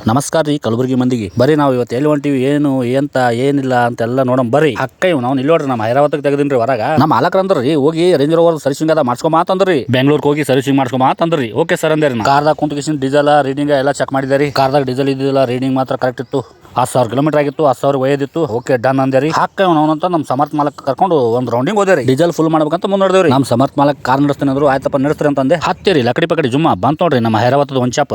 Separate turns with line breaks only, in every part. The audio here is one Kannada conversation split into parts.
ನಮಸ್ಕಾರ ರೀ ಕಲಬುರಗಿ ಮಂದಿಗೆ ಬರೀ ನಾವು ಇವತ್ತು ಎಲ್ಲಿ ಹೊಂಟಿವಿ ಏನು ಎಂತ ಏನಿಲ್ಲ ಅಂತೆಲ್ಲ ನೋಡಮ್ ಬರ್ರಿ ಅಕ್ಕ ಇವ್ ನಾವು ಇಲ್ಲಿ ನೋಡ್ರಿ ನಮ್ಮ ಹೈದರಾಬಾದ್ ತೆಗದಿನ್ರಿ ಹೊರಗ ನಮ್ಮ ಮಾಲಕರ ಅಂದ್ರಿ ಹೋಗಿ ರೇಂಜ್ ರೋವರ್ ಸರ್ವಿಸಿಂಗ್ ಅದ ಮಾಡ್ಸ್ಕೊಂಬ ಅಂತಂದ್ರಿ ಬೆಂಗಳೂರಿಗೆ ಹೋಗಿ ಸರ್ವಿಸಿಂಗ್ ಮಾಡ್ಸ್ಕೊಂಬ ಅಂತಂದ್ರಿ ಓಕೆ ಸರ್ ಅಂದ್ರಿ ಕಾರ್ದಾಗ ಕುಂತ್ಕೇಶನ್ ಡೀಸೆಲ್ ರೀಡಿಂಗ್ ಎಲ್ಲ ಚೆಕ್ ಮಾಡಿದಾರಿ ಕಾರ್ದಾಗ ಡೀಸೆಲ್ ಇದ್ದಿಲ್ಲ ರೀಡಿಂಗ್ ಮಾತ್ರ ಕರೆಕ್ಟ್ ಇತ್ತು 10,000 ಕಿಲೋಮೀಟರ್ ಆಗಿತ್ತು 10,000 ಒಯ್ಯದಿತ್ತು ಓಕೆ ಡನ್ ಅಂದೇರಿ ಹಾಕ ಅವನಂತ ನಮ್ಮ ಸಮರ್ಥ ಮಾಲಕ್ ಕರ್ಕೊಂಡು ಒಂದು ರೌಂಡಿಂಗ್ ಹೋದೇರಿ ಡೀಸೆಲ್ ಫುಲ್ ಮಾಡ್ಬೇಕಂತ ಮುಂದೋದೇವ್ರಿ ನಮ್ಮ ಸಮರ್ಥ ಮಾಲಕ್ ಕಾರ್ ನಡೆಸ್ತೀನಿ ಅಂದ್ರು ಆಯ್ತಪ್ಪ ನಡೆಸ್ರಿ ಅಂತಂದೆ ಹತ್ತಿರಿ ಲಕಡಿ ಪಕಡಿ ಜುಮ್ಮ ಬಂತ ನೋಡ್ರಿ ನಮ್ಮ ಹೈದರಾಬಾದ್ ಒಂಚಾಪ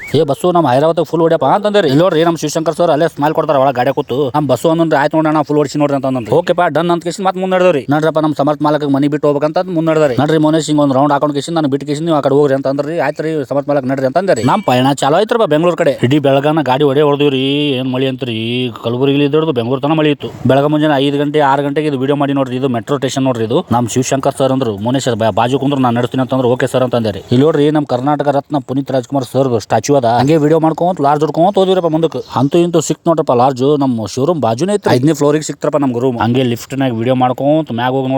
ಏ ಬಸ್ಸು ನಮ್ಮ ಹೈದರಾಬಾದ್ ಫುಲ್ ಹೊಡ್ಯಪ್ಪ ಅಂತಂದ್ರಿ ಇಲ್ಲಿ ನೋಡ್ರಿ ನಮ್ಮ ಶಿವಶಂಕರ್ ಸರ್ ಅಲ್ಲೇ ಸ್ಮೈಲ್ ಕೊಡ್ತಾರ ಒಳಗೆ ಗಾಡಿ ಕೂತು ನಮ್ಮ ಬಸ್ಸು ಅಂದ್ರೆ ಆಯ್ತು ನೋಡೋಣ ಫುಲ್ ಹೊಡಿಸಿ ನೋಡ್ರಿ ಅಂತಂದ್ರಿ ಓಕೆಪ್ಪ ಡನ್ ಅಂತ ಕೇಸಿ ಮತ್ತೆ ಮುಂದೆಡ್ದವ್ರಿ ನೋಡ್ರಪ್ಪ ನಮ್ಮ ಸಮರ್ಥ ಮಾಲಕ್ ಮನಿ ಬಿಟ್ಟು ಹೋಗ್ಬೇಕಂತ ಮುಂದೆಡ್ದರಿ ನೋಡ್ರಿ ಮೋನೇಶ್ ಹಿಂಗ್ ಒಂದು ರೌಂಡ್ ಹಾಕೊಂಡು ಕೇಸಿ ನಾನು ಬಿಟ್ಟು ಕೇಸಿ ನೀವು ಆ ಕಡೆ ಹೋಗ್ರಿ ಅಂತಂದ್ರಿ ಆಯ್ತು ರೀ ಸಮರ್ಥ ಮಾಲಕ್ ನಡ್ರಿ ಅಂತಂದ್ರಿ ನಮ್ಮ ಪಯಣ ಚಾಲೋ ಐತ್ರಪ್ಪ ಬೆಂಗಳೂರು ಕಡೆ ಇಡೀ ಬೆಳಗಾನ ಗಾಡಿ ಹೊಡೆದಿವ್ರಿ ಏನ್ ಮಳಿ ಅಂತ್ರಿ ಕಲಬುರಗಿಲಿ ಇದ್ದು ಬೆಂಗಳೂರು ತನ ಮಳಿ ಇತ್ತು ಬೆಳಗ್ಗೆ ಮುಂಜಾನೆ 5 ಗಂಟೆ 6 ಗಂಟೆಗೆ ಇದು ವಿಡಿಯೋ ಮಾಡಿ ನೋಡ್ರಿ ಇದು ಮೆಟ್ರೋ ಸ್ಟೇಷನ್ ನೋಡ್ರಿ ಇದು ನಮ್ಮ ಶಿವಶಂಕರ್ ಸರ್ ಅಂದ್ರು ಮೋನೇಶ್ ಬಾಜು ಕುಂದ್ರು ನಾನು ನಡೆಸ್ತೀನಿ ಅಂತಂದ್ರೆ ಓಕೆ ಸರ್ ಅಂತಂದ್ರಿ ಇಲ್ಲಿ ನೋಡ್ರಿ ನಮ್ಮ ಕರ್ನಾಟಕ ರತ್ನ ಪುನೀತ್ ರಾಜ್ಕುಮಾರ್ ಸರ್ ಸ್ಟ್ಯಾಚ್ಯೂ ಅದ ಹಂಗೆ ವಿಡಿಯೋ ಮಾಡ್ಕೊಂತ ಲಾರ್ಜ್ ಹೊಡ್ಕೊಂತ ಹೋದ್ವಿರಪ್ಪ ಮುಂದಕ್ಕೆ ಅಂತೂ ಇಂತೂ ಸಿಕ್ ನೋಡ್ರಪ್ಪ ಲಾರ್ಜ್ ನಮ್ಮ ಶೋರೂಮ್ ಬಾಜುನೇ ಐತ್ರಿ 5ನೇ ಫ್ಲೋರಿಗೆ ಸಿಕ್ತಾರಪ್ಪ ನಮ್ಗೆ ರೂಮ್ ಹಂಗೆ ಲಿಫ್ಟ್ ನಾಗ ವಿಡಿಯೋ ಮಾಡ್ಕೊಂತ ಮ್ಯಾಗ ಹೋಗಿ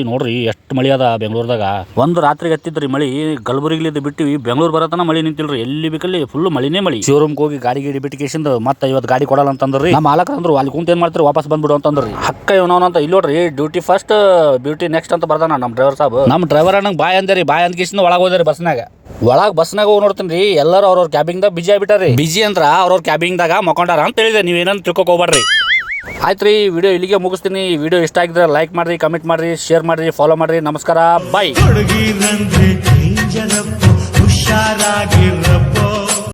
ನೋಡ್ರಿ ಎಷ್ಟು ಮಳಿ ಅದ ಬೆಂಗಳೂರದಾಗ ಒಂದು ರಾತ್ರಿಗೆ ಹತ್ತಿದ್ರಿ ಮಳಿ ಕಲಬುರಗಿಲಿದ್ದು ಬಿಟ್ಟಿವಿ ಬೆಂಗಳೂರು ಬರತನ ಮಳಿ ನಿಂತಿಲ್ರಿ ಎಲ್ಲಿ ಬೇಕಲ್ಲಿ ಫುಲ್ ಮಳಿನೇ ಮಳಿ ಶೋರೂಮ್ ಹೋಗಿ ಗಾಡಿ ಬಿಟ್ಟಿಕೇಶನ್ ಮತ್ತೆ ಇವತ್ತು ಗಾಡಿ ಕೊಡಲ್ಲ ಅಂತಂದ್ರಿ ನಮ್ಮ ಮಾಲಕರು ಅಂದ್ರು ಅಲ್ಲಿ ಕುಂತ ಏನ್ ಮಾಡ್ತಾರೆ ವಾಪಸ್ ಬಂದ್ಬಿಡು ಅಂತಂದ್ರಿ ಹಕ್ಕ ಇವನವನಂತ ಇಲ್ಲಿ ನೋಡ್ರಿ ಡ್ಯೂಟಿ ಫಸ್ಟ್ ಬ್ಯೂಟಿ ನೆಕ್ಸ್ಟ್ ಅಂತ ಬರ್ದಾನ ನಮ್ಮ ಡ್ರೈವರ್ ಸಾಬ್ ನಮ್ಮ ಡ್ರೈವರ್ ಅಣ್ಣಂಗೆ ಬಾಯ್ ಅಂದ್ರಿ ಬಾಯ್ ಅಂದ್ಕೇಶನ್ ಒಳಗೆ ಹೋದ್ರಿ ಬಸ್ನಾಗ ಹೋಗಿ ನೋಡ್ತೀನಿ ರೀ ಎಲ್ಲರೂ ಅವ್ರವ್ರ ಕ್ಯಾಬಿಂಗ್ದಾಗ ಬಿಜಿ ಆಗ್ಬಿಟ್ಟಾರಿ ಬಿಜಿ ಅಂದ್ರ ಅವ್ರವ್ರ ಕ್ಯಾಬಿಂಗ್ದಾಗ ಮಕ್ಕೊಂಡಾರ ಅಂತ ಹೇಳಿದೆ ನೀವೇನಂತ ತಿಳ್ಕೊಕ್ ಹೋಗ್ಬೇಡ್ರಿ ಆಯ್ತು ರೀ ವಿಡಿಯೋ ಇಲ್ಲಿಗೆ ಮುಗಿಸ್ತೀನಿ ವಿಡಿಯೋ ಇಷ್ಟ ಆಗಿದ್ರೆ ಲೈಕ್ ಮಾಡ್ರಿ ಕಮೆಂಟ್ ಮಾಡ್ರಿ ಶೇರ್ ಮಾಡ್ರಿ ಫಾಲೋ ಮಾಡ್ರಿ ನಮಸ್ಕಾರ ಬಾಯ್